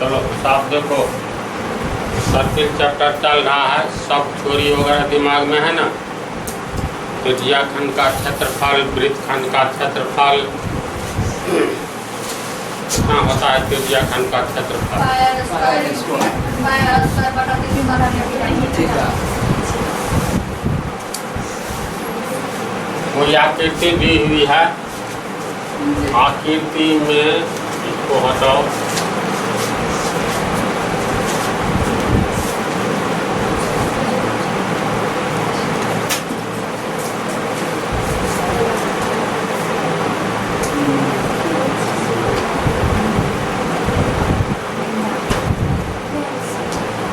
चलो साफ देखो, सर्किट चैप्टर चल रहा है, सब थ्योरी वगैरह दिमाग में है ना। त्रिज्या खंड का क्षेत्रफल, वृत्त खंड का क्षेत्रफल कितना होता है? त्रिज्या खंड का क्षेत्रफल कोई आकृति दी हुई है, आकृति में इसको हटाओ,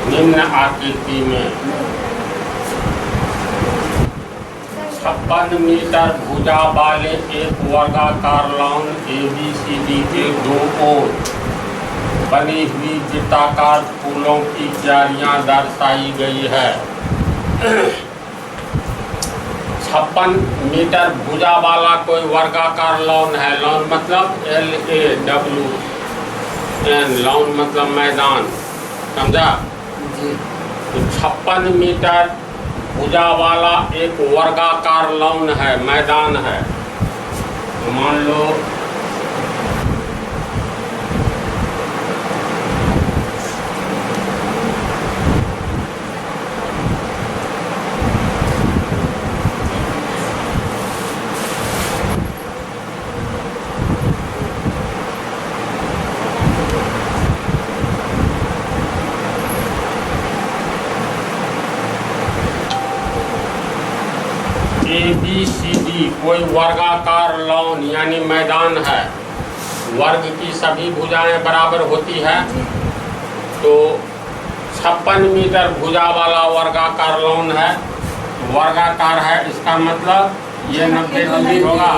निम्न आकृति में 56 मीटर भुजा वाले एक वर्गाकार लॉन ABCD के दो ओर बनी हुई वृत्ताकार फूलों की क्यारियां दर्शाई गई है। 56 मीटर भुजा वाला कोई वर्गाकार लॉन है। लॉन मतलब LAWN, लॉन मतलब मैदान, समझा? तो 56 मीटर भुजा वाला एक वर्गाकार लॉन है, मैदान है। तो मान लो ABCD कोई वर्गाकार लॉन यानी मैदान है। वर्ग की सभी भुजाएं बराबर होती है, तो 56 मीटर भुजा वाला वर्गाकार लॉन है। वर्गाकार है इसका मतलब ये 90 डिग्री होगा।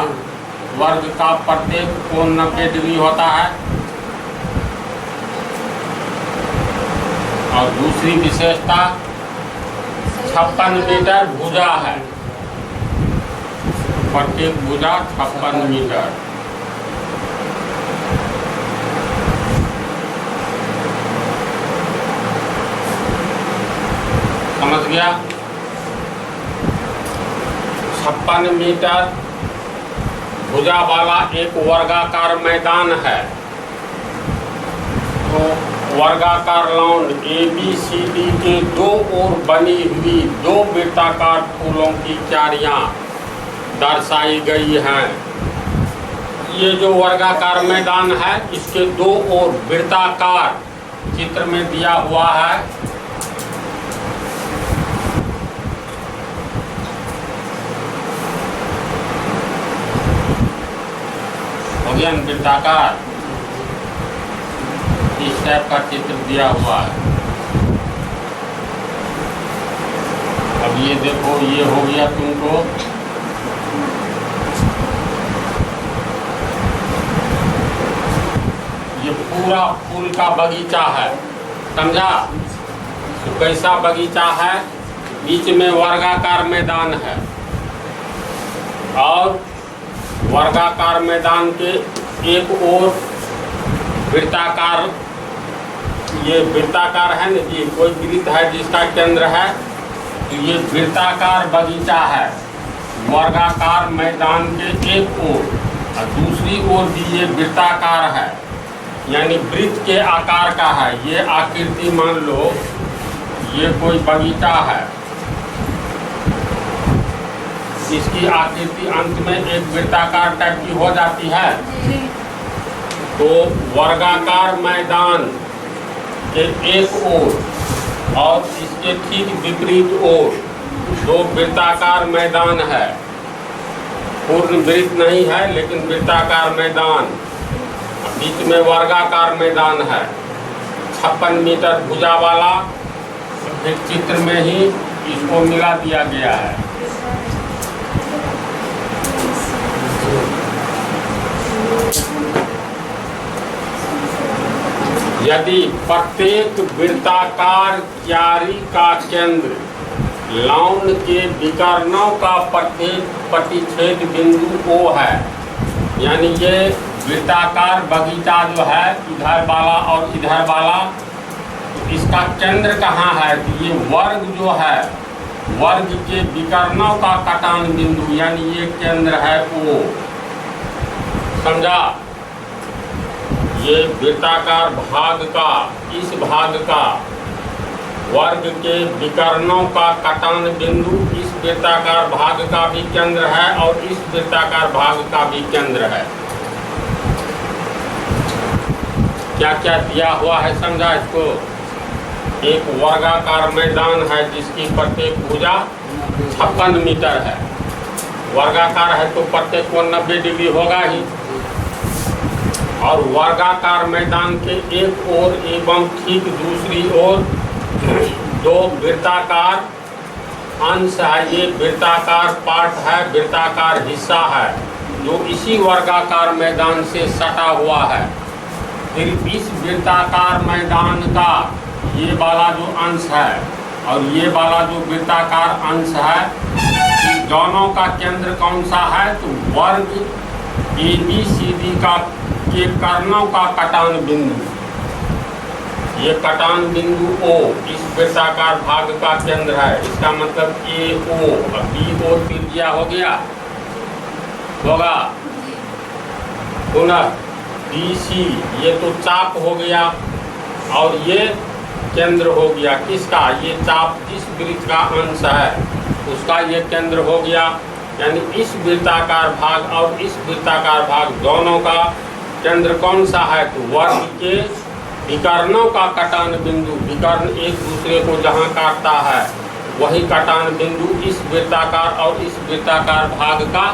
वर्ग का प्रत्येक कोण 90 डिग्री होता है। और दूसरी विशेषता 56 मीटर भुजा है, प्रत्येक भुजा 56 मीटर। समझ गया? 56 मीटर भुजा वाला एक वर्गाकार मैदान है। तो वर्गाकार लॉन ABCD के दो ओर बनी हुई दो वृत्ताकार फूलों की क्यारियां दर्शाई गई हैं। ये जो वर्गाकार मैदान है इसके दो ओर वृत्ताकार चित्र में दिया हुआ है। हो गया न वृत्ताकार, इस टाइप का चित्र दिया हुआ है। अब ये देखो, ये हो गया तुमको ये पूरा फूल का बगीचा है, समझा? तो कैसा बगीचा है? बीच में वर्गाकार मैदान है और वर्गाकार मैदान के एक ओर वृत्ताकार, ये वृत्ताकार है ना जी, कोई वृत्त है जिसका केंद्र है, तो ये वृत्ताकार बगीचा है। वर्गाकार मैदान के एक ओर और दूसरी ओर भी ये वृत्ताकार है, यानी वृत्त के आकार का है। ये आकृति मान लो ये कोई बगीचा है, इसकी आकृति अंत में एक वृत्ताकार टाइप की हो जाती है। तो वर्गाकार मैदान के एक ओर और इसके ठीक विपरीत ओर दो वृत्ताकार मैदान है। पूर्ण वृत्त नहीं है लेकिन वृत्ताकार मैदान, बीच में वर्गाकार मैदान है। 56 मीटर भुजा वाला, फिर चित्र में ही इसको मिला दिया गया है। यदि प्रत्येक वृत्ताकार क्यारी का केंद्र लॉन के विकर्णों का प्रत्येक प्रतिच्छेद बिंदु O है, यानी ये वृत्ताकार बगीचा जो है इधर वाला और इधर वाला, तो इसका केंद्र कहाँ है? तो ये वर्ग जो है, वर्ग के विकर्णों का कटान बिंदु यानी ये केंद्र है O। समझा? ये वृत्ताकार भाग का, इस भाग का वर्ग के विकर्णों का कटान बिंदु इस वृत्ताकार भाग का भी केंद्र है और इस वृत्ताकार भाग का भी केंद्र है। क्या क्या दिया हुआ है समझा इसको? एक वर्गाकार मैदान है जिसकी प्रत्येक भुजा 56 मीटर है। वर्गाकार है तो प्रत्येक कोण 90 डिग्री होगा ही। और वर्गाकार मैदान के एक ओर एवं ठीक दूसरी ओर दो वृत्ताकार अंश है। ये वृत्ताकार पार्ट है, वृत्ताकार हिस्सा है जो इसी वर्गाकार मैदान से सटा हुआ है। फिर इस वृत्ताकार मैदान का ये वाला जो अंश है और ये वाला जो वृत्ताकार अंश है, इन दोनों का केंद्र कौन सा है? तो वर्ग ABCD का के कर्णों का कटान बिंदु, ये कटान बिंदु O इस वृत्ताकार भाग का केंद्र है। इसका मतलब AO, अब BO त्रिज्या हो गया, होगा पुनः BC ये तो चाप हो गया और ये केंद्र हो गया। किसका? ये चाप जिस वृत्त का अंश है उसका ये केंद्र हो गया। यानी इस वृत्ताकार भाग और इस वृत्ताकार भाग दोनों का केंद्र कौन सा है? तो वर्ग के विकर्णों का कटान बिंदु, विकर्ण एक दूसरे को जहाँ काटता है वही कटान बिंदु इस वृत्ताकार और इस वृत्ताकार भाग का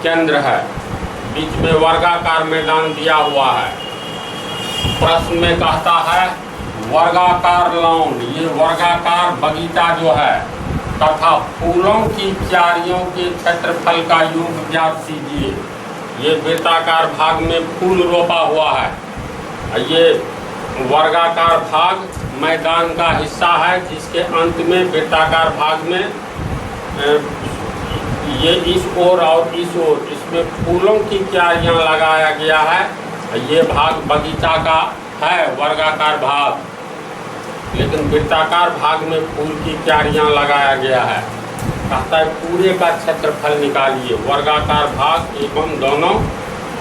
केंद्र है। बीच में वर्गाकार मैदान दिया हुआ है। प्रश्न में कहता है वर्गाकार लॉन, ये वर्गाकार बगीचा जो है तथा फूलों की क्यारियों के क्षेत्रफल का योग ज्ञात कीजिए। ये वृत्ताकार भाग में फूल रोपा हुआ है। ये वर्गाकार भाग मैदान का हिस्सा है जिसके अंत में वृत्ताकार भाग में ये इस ओर और इस ओर इसमें फूलों की क्यारियां लगाया गया है। ये भाग बगीचा का है वर्गाकार भाग, लेकिन वृत्ताकार भाग में फूल की क्यारियां लगाया गया है। कहता है पूरे का क्षेत्रफल निकालिए वर्गाकार भाग एवं दोनों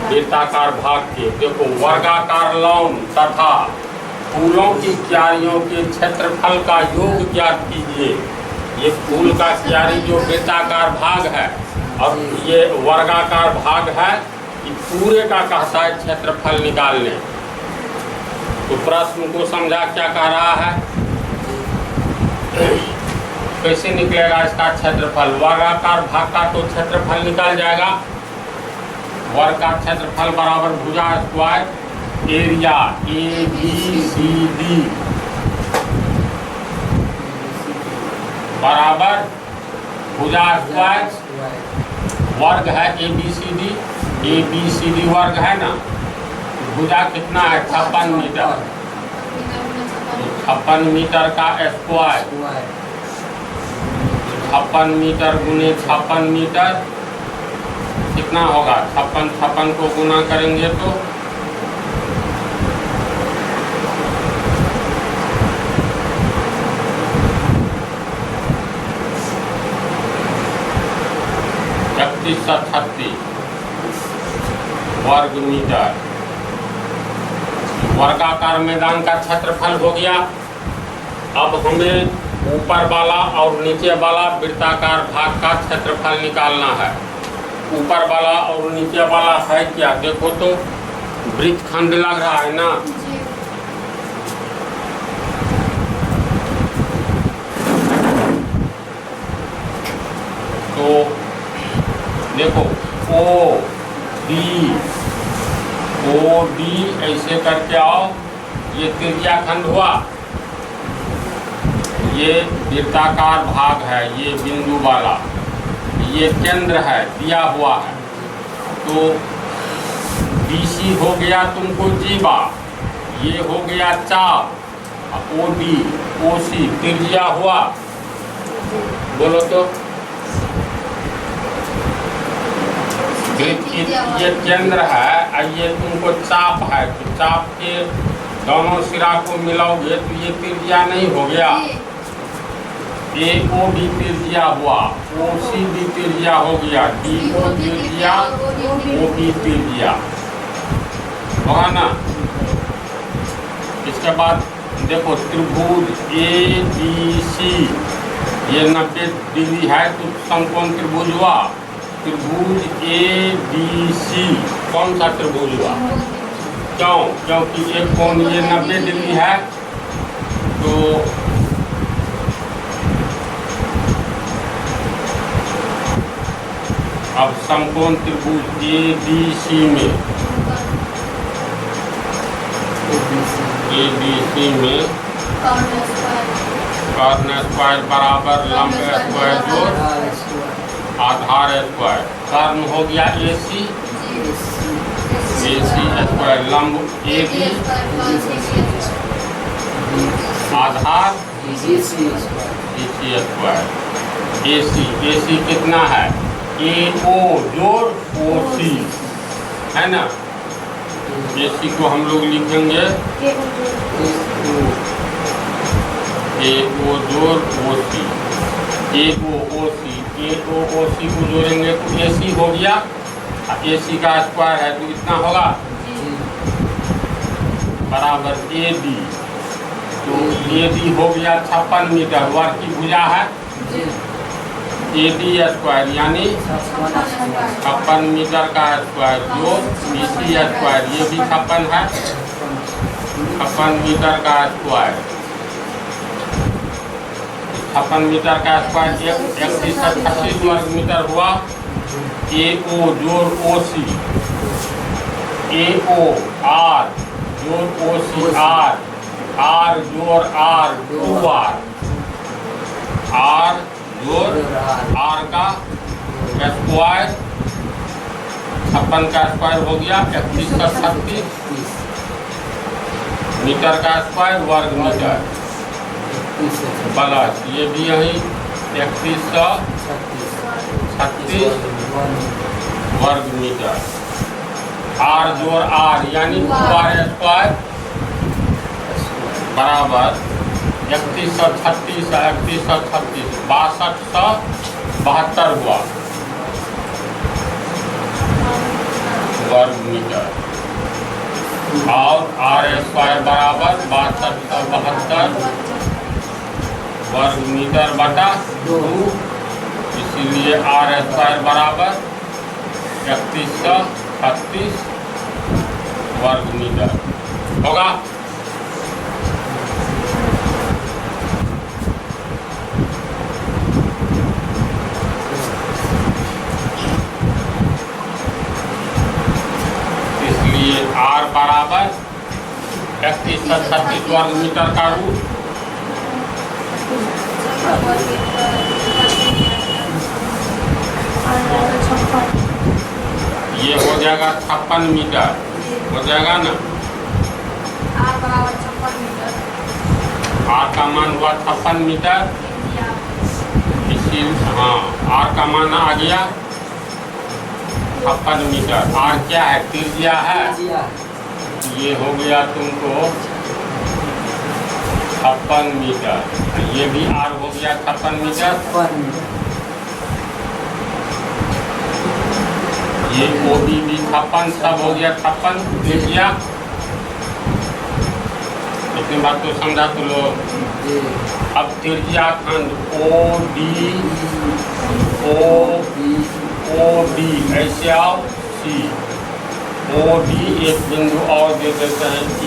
वृत्ताकार भाग के। देखो वर्गाकार लॉन तथा फूलों की क्यारियों के क्षेत्रफल का योग ज्ञात कीजिए। ये फूल का क्यारी जो वृत्ताकार भाग है और ये वर्गाकार भाग है, ये पूरे का कहता है क्षेत्रफल निकालने। तो प्रश्न को समझा क्या कह रहा है? कैसे निकलेगा इसका क्षेत्रफल? वर्गाकार भाग का तो क्षेत्रफल निकल जाएगा। वर्ग का क्षेत्रफल बराबर भुजा स्क्वायर एरिया ABCD बराबर भुजा स्क्वायर वर्ग है ABCD वर्ग है ना। भुजा कितना है? 56 मीटर। 56 मीटर का स्क्वायर 56 मीटर गुने 56 मीटर कितना होगा? 56 को गुना करेंगे तो 3636 वर्ग मीटर। वर्गाकार मैदान का क्षेत्रफल हो गया। अब हमें ऊपर वाला और नीचे वाला वृत्ताकार भाग का क्षेत्रफल निकालना है। ऊपर वाला और नीचे वाला है क्या? देखो तो वृत्तखंड लग रहा है ना। तो देखो OD ऐसे करके आओ। ये त्रिज्या खंड हुआ, ये वृत्ताकार भाग है, ये बिंदु वाला, ये केंद्र है दिया हुआ है। तो BC हो गया तुमको जीवा, ये हो गया चाप, OD OC त्रिज्या हुआ। बोलो तो वृत्त की ये केंद्र है और ये तुमको चाप है, तो चाप के दोनों सिरा को मिलाओगे तो ये त्रिज्या नहीं हो गया। AO भी त्रिज्या हुआ, OC भी त्रिज्या हो गया, DO त्रिज्या, OB त्रिज्या होगा ना। इसके बाद देखो त्रिभुज ABC ये 90 डिग्री है तो समकोण त्रिभुज हुआ। त्रिभुज ABC कौन सा त्रिभुज हुआ? क्यों? क्योंकि एक कोण ये 90 डिग्री है तो अब समकोण त्रिभुज ABC में कर्ण स्क्वायर बराबर लंब स्क्वायर जोड़ आधार स्क्वायर। कर्ण हो गया AC स्क्वायर, लंब AB आधार स्क्वायर। AC कितना है? AO जोड़ OC है ना। AC को हम लोग लिखेंगे AO जोड़ OC, AOOC को जोड़ेंगे तो AC हो गया। AC का स्क्वायर है तो इतना होगा बराबर AD, तो AD हो गया 56 मीटर। वर्ग की भुजा है AD स्क्वायर यानी 56 मीटर का स्क्वायर जो BC स्क्वायर, ये भी 56 है, 56 मीटर का स्क्वायर, 56 मीटर का स्क्वायर 136 वर्ग मीटर हुआ। AO जोड़ OC, AO R जोड़ OC R जोड़ R 2R, R जोड़ R का स्क्वायर, 56 का स्क्वायर हो गया 3136 मीटर का स्क्वायर वर्ग मीटर प्लस ये भी यही 3136 वर्ग मीटर। R जोड़ R यानी 2R स्क्वायर बराबर 3136 6272 हुआ वर्ग मीटर। और R स्क्वायर बराबर 6272 वर्ग मीटर बटा 2, इसीलिए R स्क्वायर बराबर 3136 वर्ग मीटर होगा। इसलिए R बराबर 3136 वर्ग मीटर का रूट ये हो जाएगा 56 मीटर, हो जाएगा ना। R बराबर 56 मीटर, R का मान हुआ 56 मीटर, इसी हाँ R का मान आ गया 56 मीटर। R क्या है? त्रिज्या है। ये हो गया तुमको 56 मीटर, ये भी R हो गया 56 मीटर। ये OB भी 56, सब हो गया 56 त्रिज्या। इतनी बात तो समझा तो लो। अब त्रिज्या खंड OD ऐसे आओ C, OD एक बिंदु और दे देते हैं E,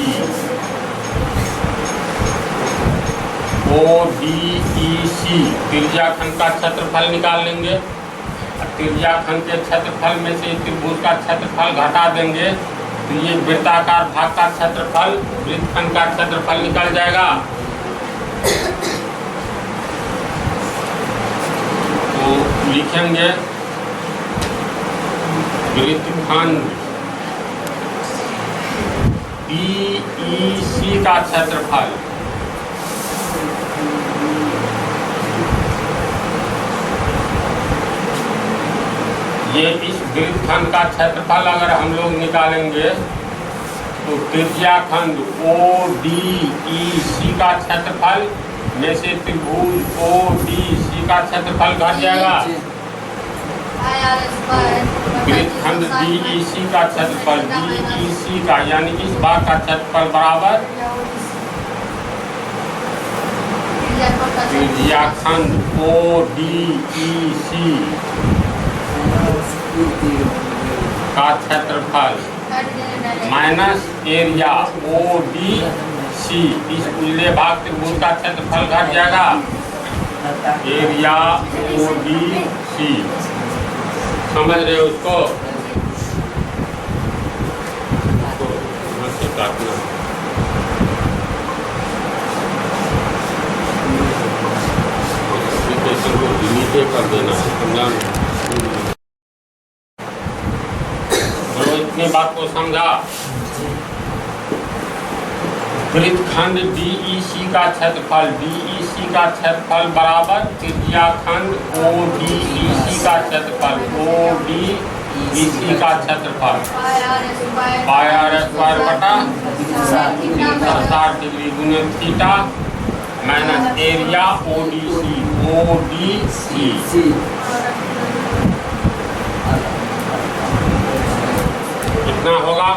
ODEC त्रिज्या खंड का क्षेत्रफल निकाल लेंगे। त्रिज्या खंड के क्षेत्रफल में से त्रिभुज का क्षेत्रफल घटा देंगे तो ये वृत्ताकार भाग का क्षेत्रफल, वृत्तखंड का क्षेत्रफल निकल जाएगा। तो लिखेंगे वृत्तखंड PEC का क्षेत्रफल ये इस वृत्तखंड का क्षेत्रफल अगर हम लोग निकालेंगे तो त्रिज्या खंड ODEC का क्षेत्रफल में से त्रिभुज ODC का क्षेत्रफल घट जाएगा। वृत्तखंड DEC का क्षेत्रफल DEC का यानी इस भाग का क्षेत्रफल बराबर त्रिज्या खंड ODEC का क्षेत्रफल माइनस एरिया ODC। इस उल्ले भाग त्रिभुज का क्षेत्रफल घट जाएगा एरिया ODC। समझ रहे हो उसको? तो काटना को डिलीट कर देना है, समझा? बोलो इतनी बात को समझा। वृत्तखंड DEC का क्षेत्रफल बराबर त्रिज्या खंड ODEC का क्षेत्रफल ODEC का क्षेत्रफल पाई r स्क्वायर बटा 360 डिग्री गुने थीटा माइनस एरिया ODC कितना होगा?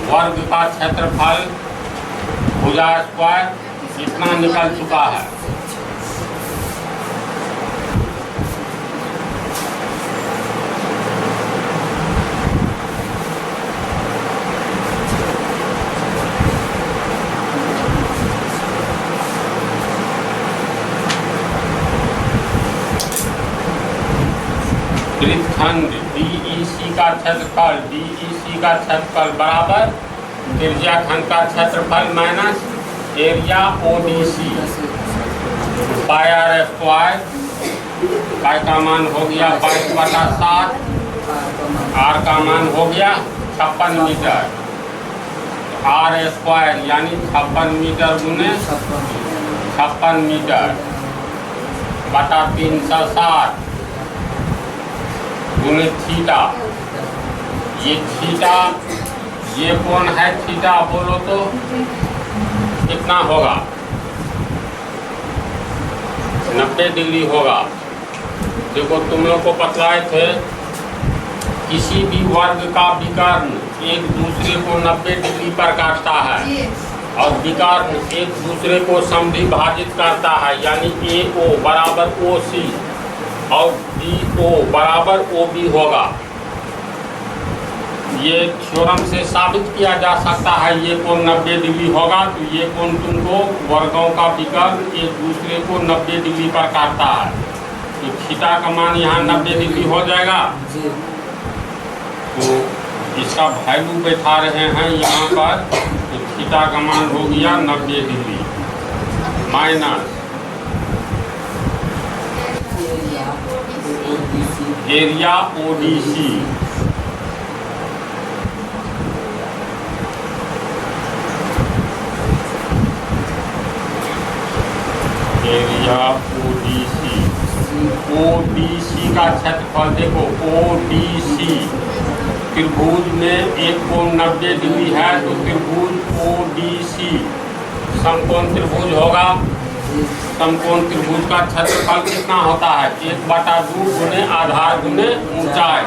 वर्ग का क्षेत्रफल भुजा स्क्वायर इतना निकल चुका है। वृत्तखंड DEC का क्षेत्रफल बराबर त्रिज्या खंड का क्षेत्रफल माइनस एरिया ODC पाई r स्क्वायर। पाई का मान हो गया 22/7, r का मान हो गया 56 मीटर। r स्क्वायर यानी 56 मीटर गुने 56 मीटर बटा 360 गुने थीटा। ये थीटा ये कौन है? थीटा बोलो तो कितना होगा? 90 डिग्री होगा। देखो तुम लोग को बतलाए थे किसी भी वर्ग का विकर्ण एक दूसरे को 90 डिग्री पर काटता है और विकर्ण एक दूसरे को समद्विभाजित करता है, यानी AO बराबर OC और BO बराबर OB होगा। ये थ्योरम से साबित किया जा सकता है ये कोण 90 डिग्री होगा, तो ये कोण तुमको वर्गों का विकर्ण एक दूसरे को 90 डिग्री पर काटता है, तो थीटा का मान यहाँ 90 डिग्री हो जाएगा। तो इसका वैल्यू बैठा रहे हैं यहाँ पर, तो थीटा का मान हो गया 90 degree minus area ODC ODC का क्षेत्रफल देखो। ODC त्रिभुज में एक कोण 90 डिग्री है, तो त्रिभुज ODC समकोण त्रिभुज होगा। समकोण त्रिभुज का क्षेत्रफल कितना होता है? 1/2 गुने आधार गुने ऊंचाई।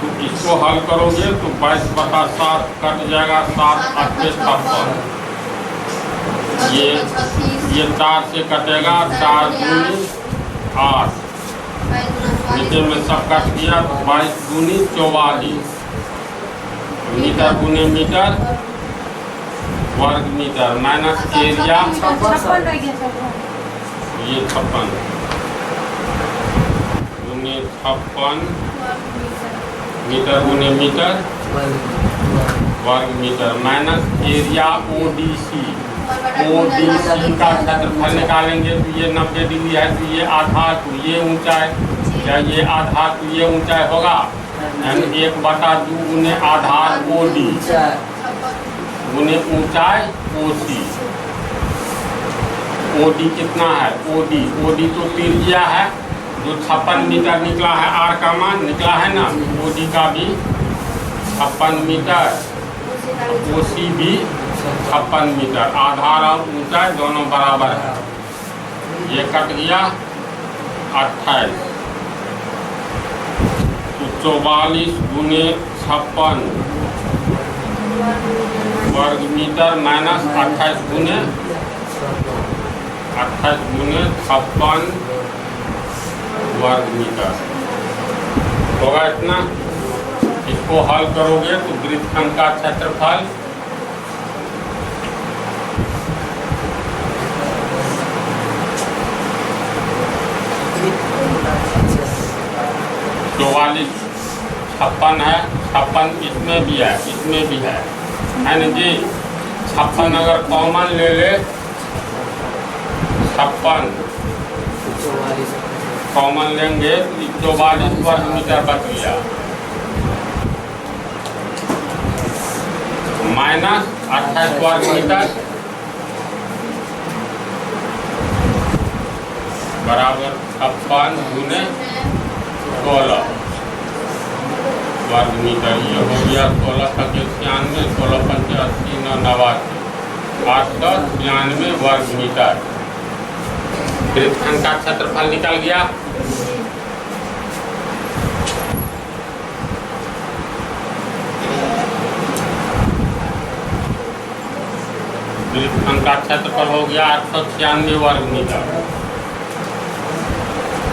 तो इसको हल करोगे तो 22/7 कट जाएगा, 7 8 56। ये 4 से कटेगा, 4 दूनी 8, नीचे में सब कट गया, 22 दूनी 44 मीटर गुने मीटर वर्ग मीटर माइनस एरिया ये 56 गुने 56 मीटर गुने मीटर वर्ग मीटर माइनस एरिया ODC का क्षेत्रफल निकालेंगे तो ये 90 डिग्री है, तो ये आधार तो ये ऊंचाई या ये आधार तो ये ऊंचाई होगा, यानी 1/2 गुने आधार OD गुने ऊंचाई OC। OD कितना है? OD तो त्रिज्या है, जो 56 मीटर निकला है, आर का मान निकला है ना, ओडी का भी 56 मीटर, ओसी भी 56 मीटर। आधार और ऊंचाई दोनों बराबर है। ये कट गया 28, तो 44 गुने 56 वर्ग मीटर माइनस 28 गुने 56 वर्ग मीटर होगा इतना। इसको हल करोगे तो वृत्तखंड का क्षेत्रफल 44 56 है, 56 इसमें भी है, इसमें भी है ना जी। 56 अगर कॉमन ले ले, 56 कॉमन लेंगे तो 44 वर्ग मीटर बच गया, माइनस 28 वर्ग मीटर बराबर 56 गुने 16 वर्ग मीटर। ये हो गया 16 तक 96, 16 पंचे 80, 9 89, 893 वर्ग मीटर। वृत्तखंड का क्षेत्रफल निकल गया। वृत्तखंड का क्षेत्रफल हो गया 896 वर्ग मीटर।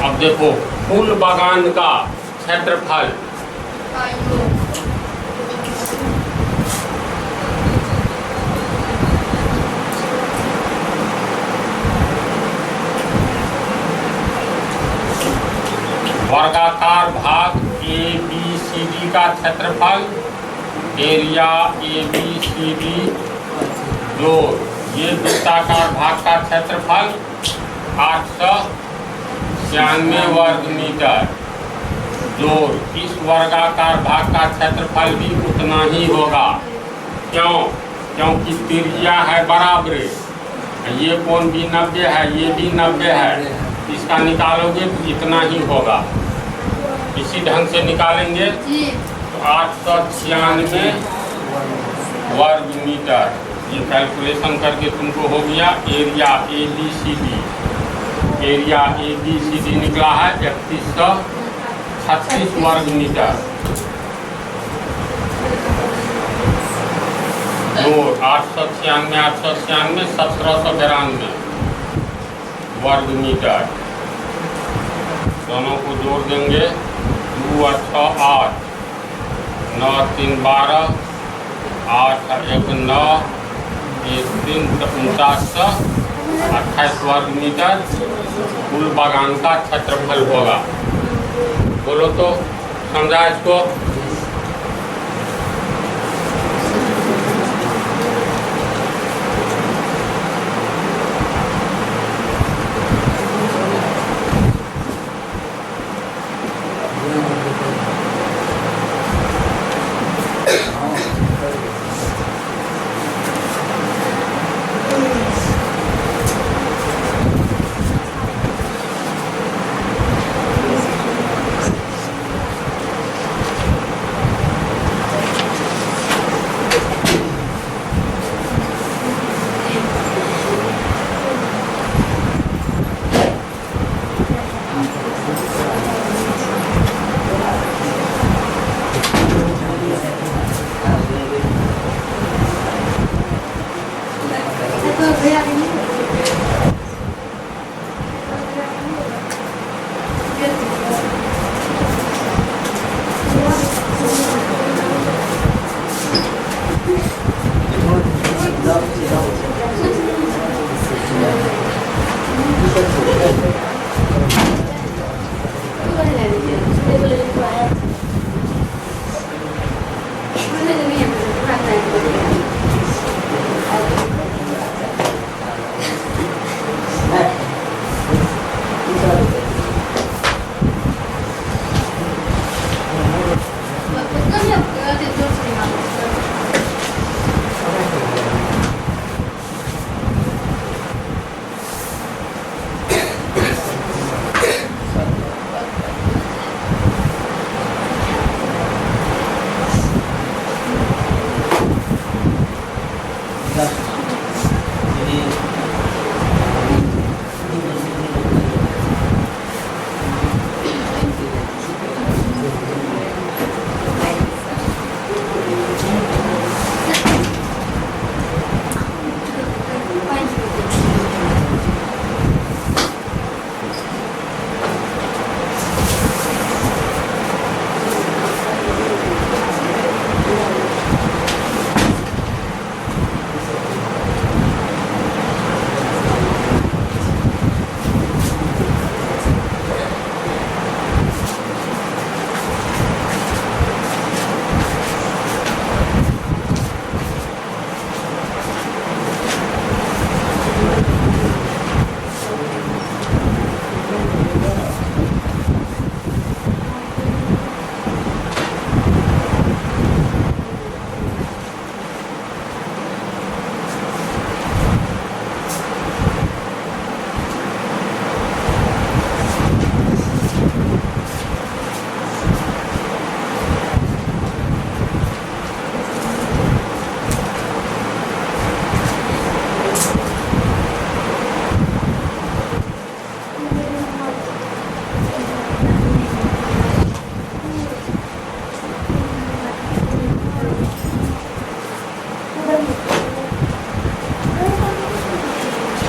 अब देखो फूल बागान का क्षेत्रफल वर्गाकार भाग ABCD का क्षेत्रफल, एरिया ABCD जोड़ ये वृत्ताकार भाग का क्षेत्रफल 896 वर्ग मीटर जोड़ इस वर्गाकार भाग का क्षेत्रफल भी उतना ही होगा। क्यों? क्योंकि त्रिज्या है बराबर, ये कोण भी 90 है, ये भी 90 है, इसका निकालोगे तो इतना ही होगा। इसी ढंग से निकालेंगे तो 896 वर्ग मीटर। ये कैलकुलेशन करके तुमको हो गया एरिया ABCD। एरिया ABCD निकला है 3136 वर्ग मीटर। जोड़ 896 896 1792 वर्ग मीटर। दोनों को जोड़ देंगे 2 8 8 9 3 12 8 1 9 1 3 49 28 वर्ग मीटर फूल बागान का क्षेत्रफल होगा। बोलो तो समझा इसको।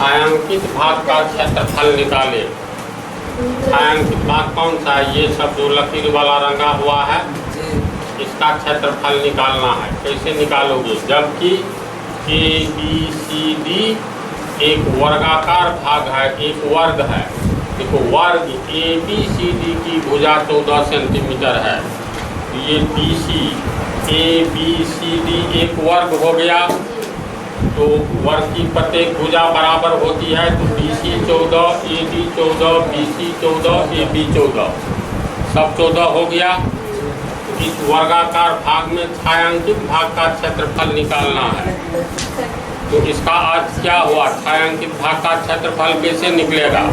छायांकित भाग का क्षेत्रफल निकाले। छायांकित भाग कौन सा है? ये सब जो लकीर वाला रंगा हुआ है, इसका क्षेत्रफल निकालना है। कैसे निकालोगे? जबकि ए बी सी डी एक वर्गाकार भाग है, एक वर्ग है। देखो वर्ग ए बी सी डी की भुजा 14 सेंटीमीटर है। तो ये B C A B C D एक वर्ग हो गया। तो वर्ग की प्रत्येक भुजा बराबर होती है। तो B C 14, A D 14, B C 14, A B 14, सब 14 हो गया। तो इस वर्गाकार भाग में छायांकित भाग का क्षेत्रफल निकालना है। तो इसका अर्थ क्या हुआ? छायांकित भाग का क्षेत्रफल कैसे निकलेगा?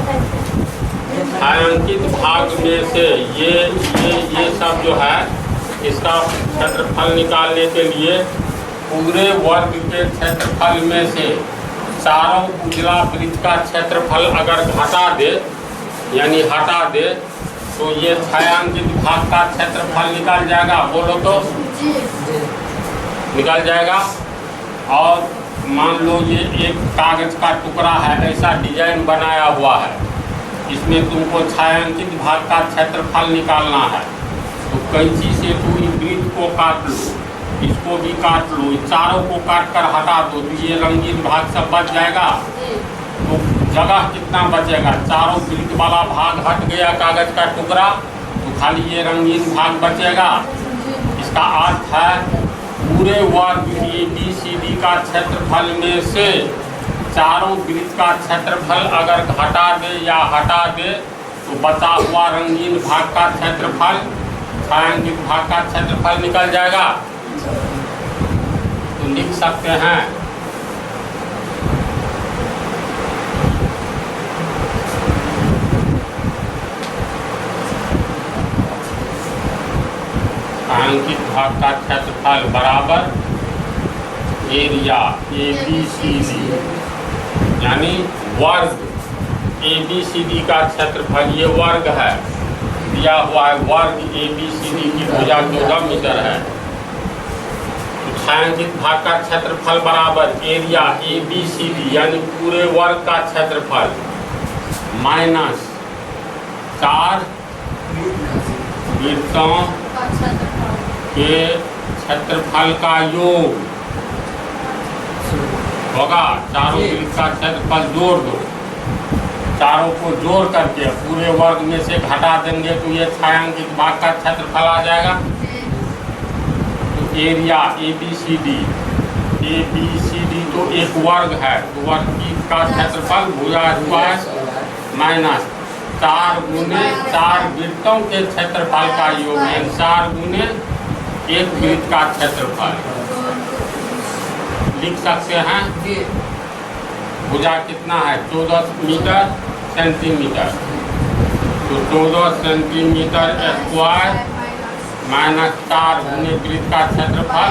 छायांकित भाग में से ये सब जो है, इसका क्षेत्रफल निकालने के लिए पूरे वर्ग के क्षेत्रफल में से चारों उजला वृत्त का क्षेत्रफल अगर घटा दे, यानी हटा दे, तो ये छायांकित भाग का क्षेत्रफल निकल जाएगा। बोलो तो निकल जाएगा। और मान लो ये एक कागज का टुकड़ा है, ऐसा डिजाइन बनाया हुआ है, इसमें तुमको छायांकित भाग का क्षेत्रफल निकालना है। तो कैंची से तू इस वृत्त को काट लो, इसको भी काट लो, इस चारों को काट कर हटा दो, तो ये रंगीन भाग सब बच जाएगा। तो जगह कितना बचेगा? चारों वृत्त वाला भाग हट गया, कागज का टुकड़ा, तो खाली ये रंगीन भाग बचेगा। इसका अर्थ है पूरे वर्ग ए बी सी डी का क्षेत्रफल में से चारों वृत्त का क्षेत्रफल अगर घटा दे या हटा दे, तो बचा हुआ रंगीन भाग का क्षेत्रफल, छायांकित भाग का क्षेत्रफल निकल जाएगा। तो लिख सकते हैं छायांकित भाग का क्षेत्रफल बराबर area A B C D, यानी वर्ग ए बी सी डी का क्षेत्रफल, ये वर्ग है दिया हुआ है, वर्ग ए बी सी डी की भुजा 14 मीटर है। तो छायांकित भाग का क्षेत्रफल बराबर area A B C D, यानी पूरे वर्ग का क्षेत्रफल माइनस 4 वृत्तों के क्षेत्रफल का योग होगा। चारों वृत्त का क्षेत्रफल जोड़ दो, चारों को जोड़ करके पूरे वर्ग में से घटा देंगे, तो ये छायांकित भाग का क्षेत्रफल आ जाएगा। तो area A B C D तो एक वर्ग है, तो वर्ग की का क्षेत्रफल भुजा स्क्वायर माइनस 4 गुने 4 वृत्तों के क्षेत्रफल का योग है, 4 गुने एक वृत्त का क्षेत्रफल लिख सकते हैं। भुजा कितना है? 14 मीटर सेंटीमीटर। तो 14 सेंटीमीटर स्क्वायर माइनस 4 गुने वृत्त का क्षेत्रफल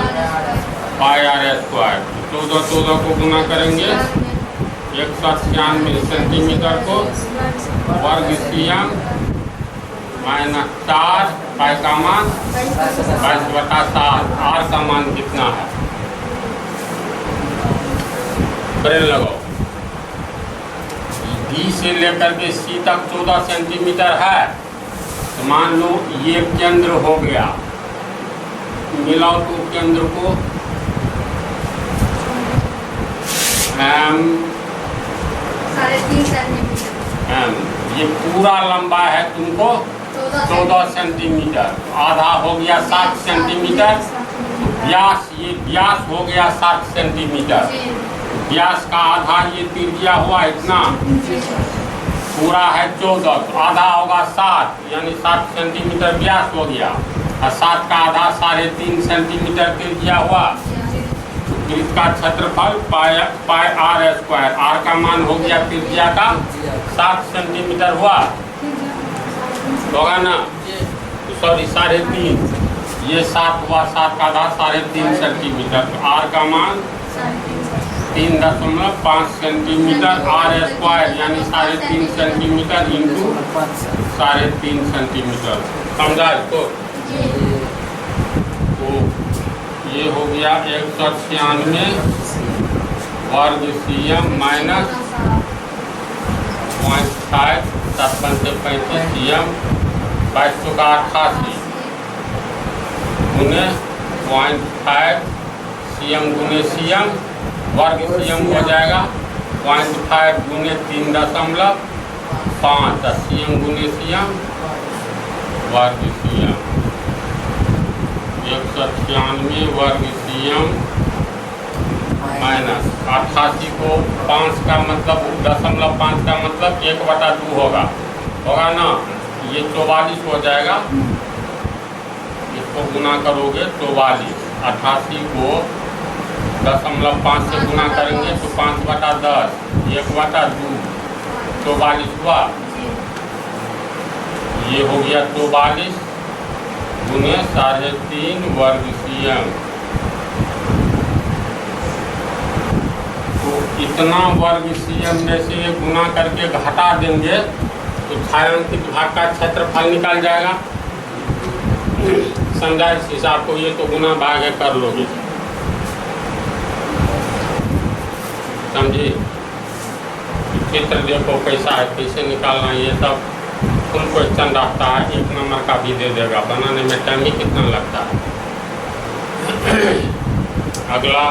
पाई आर स्क्वायर। 14 को गुना करेंगे 196 सेंटीमीटर को, वर्ग सीएम माइनस 4 पाई का मान 22/7। आर का मान कितना है? ब्रेन लगाओ। डी से लेकर के सी तक 14 सेंटीमीटर है। तो मान लो ये केंद्र हो गया, मिलाओ तो केंद्र को एम, एम, ये पूरा लंबा है तुमको 14 सेंटीमीटर, आधा हो गया 7 सेंटीमीटर। व्यास, ये व्यास हो गया 7 सेंटीमीटर। व्यास का आधा ये त्रिज्या हुआ इतना, पूरा है 14, तो आधा होगा 7, यानी 7 सेंटीमीटर व्यास हो गया, और 7 का आधा 3.5 सेंटीमीटर त्रिज्या हुआ। वृत्त का क्षेत्रफल पाई आर स्क्वायर, आर का मान हो गया त्रिज्या का 7 सेंटीमीटर हुआ, होगा ना? सॉरी 3.5, ये 7 हुआ, 7 का आधा 3.5 सेंटीमीटर, तो आर का मान 3.5 सेंटीमीटर आर स्क्वायर, यानी 3.5 सेंटीमीटर इंटू 3.5 सेंटीमीटर। समझा इसको? तो ये हो गया 196 वर्ग सीएम माइनस 0.5 7 से 35 CM 22 का 88 गुने 0.5 CM गुने CM वर्ग CM हो जाएगा 0.5 गुने 3.5 CM गुने CM वर्ग CM 196 वर्ग CM माइनस 88 को 5 का मतलब 0.5 का मतलब 1/2 होगा ना। ये 44 हो जाएगा। इसको गुना करोगे 44 88 को 0.5 से गुना करेंगे तो 5/10 1/2 44 हुआ। ये हो गया 44 गुने 3.5 वर्ग CM। तो इतना वर्ग CM में से गुना करके घटा देंगे तो छायांकित भाग का क्षेत्रफल निकल जाएगा। समझा इस हिसाब को? ये तो गुना भाग है, कर लोगे। समझे? चित्र देखो कैसा है, कैसे निकालना, ये सब फुल क्वेश्चन रहता है। 1 नंबर का भी दे देगा। बनाने में टाइम ही कितना लगता है। अगला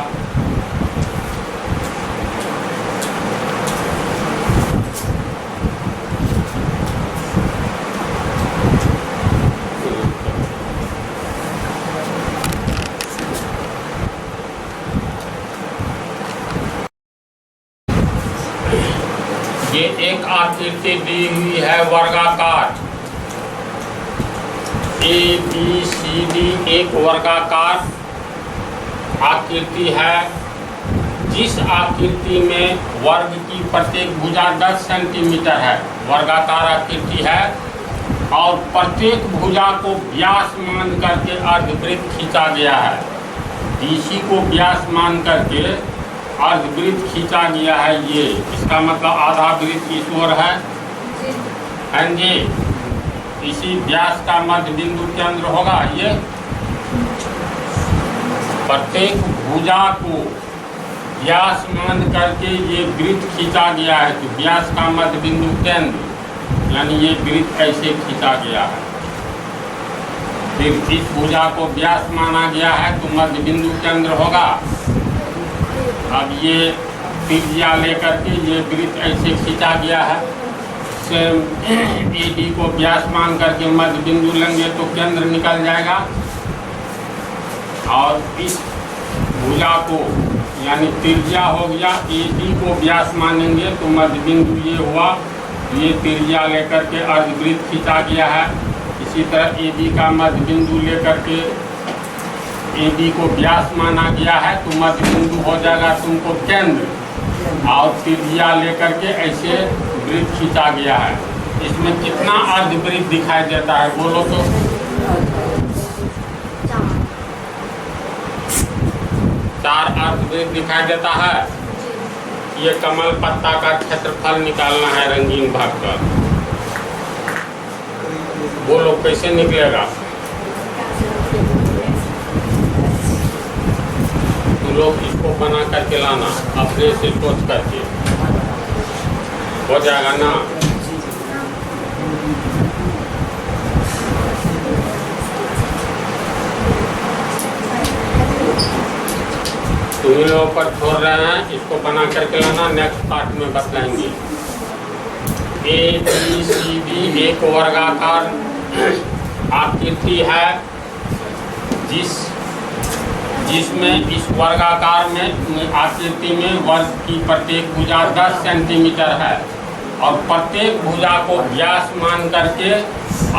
ये एक आकृति दी हुई है वर्गाकार ABCD, एक वर्गाकार आकृति है जिस आकृति में वर्ग की प्रत्येक भुजा 10 सेंटीमीटर है। वर्गाकार आकृति है और प्रत्येक भुजा को व्यास मान करके अर्धवृत्त खींचा गया है। BC को व्यास मान करके अर्धवृत्त खींचा गया है। ये इसका मतलब आधा वृत्त इस ओर है जी। इसी व्यास का मध्य बिंदु केंद्र होगा। ये प्रत्येक भुजा को व्यास मान करके ये वृत्त खींचा गया है। तो व्यास का मध्य बिंदु केंद्र यानी ये वृत्त ऐसे खींचा गया है। फिर इस भुजा को व्यास माना गया है तो मध्य बिंदु केंद्र होगा। अब ये त्रिज्या लेकर के ये वृत्त ऐसे खींचा गया है। सेम AD को व्यास मान करके मध्य बिंदु लेंगे तो केंद्र निकल जाएगा। और इस भुजा को यानी त्रिज्या हो गया। AD को व्यास मानेंगे तो मध्य बिंदु ये हुआ। ये त्रिज्या लेकर के अर्धवृत्त खींचा गया है। इसी तरह AD का मध्य बिंदु लेकर के AD को व्यास माना गया है तो मध्य बिंदु हो जाएगा तुमको केंद्र। और त्रिज्या लेकर के ऐसे वृत्त खींचा गया है। इसमें कितना अर्धवृत्त दिखाई देता है बोलो तो? 4 अर्धवृत्त दिखाई देता है। ये कमल पत्ता का क्षेत्रफल निकालना है रंगीन भाग का। बोलो कैसे निकलेगा? लोग इसको बना करके लाना अपने से सोच करके, हो जाएगा ना। तुम्हें लोग पर छोड़ रहे हैं, इसको बना करके लाना। नेक्स्ट पार्ट में बताएंगे। ABCD एक वर्गाकार आकृति है जिसमें इस वर्गाकार में आकृति में वर्ग की प्रत्येक भुजा 10 सेंटीमीटर है और प्रत्येक भुजा को व्यास मान करके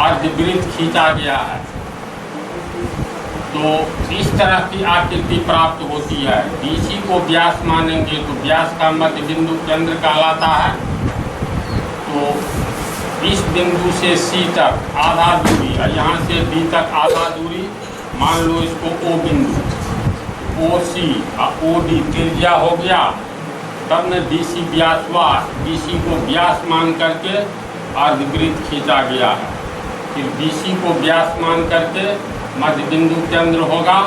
अर्धवृत्त खींचा गया है। तो इस तरह की आकृति प्राप्त होती है। BC को व्यास मानेंगे तो व्यास का मध्य बिंदु केंद्र कहलाता है। तो इस बिंदु से C तक आधा दूरी, यहाँ से B तक आधा दूरी मान लो, इसको O बिंदु, OC और OD त्रिज्या हो गया। तब में BC व्यास हुआ। BC को व्यास मान करके अर्धवृत्त खींचा गया है। फिर BC को व्यास मान करके मध्य बिंदु केंद्र होगा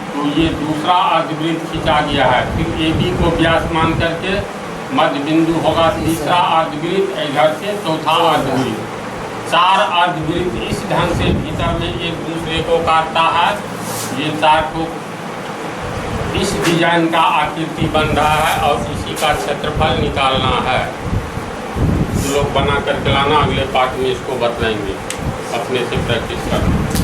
तो ये दूसरा अर्धवृत्त खींचा गया है। फिर AB को व्यास मान करके मध्य बिंदु होगा तीसरा अर्धवृत्त, इधर से चौथा अर्धवृत्त। 4 अर्धवृत्त इस ढंग से भीतर में एक दूसरे को काटता है। ये 4 को इस डिजाइन का आकृति बन रहा है और इसी का क्षेत्रफल निकालना है। लोग बना करके लाना, अगले पार्ट में इसको बतलाएंगे, अपने से प्रैक्टिस करना।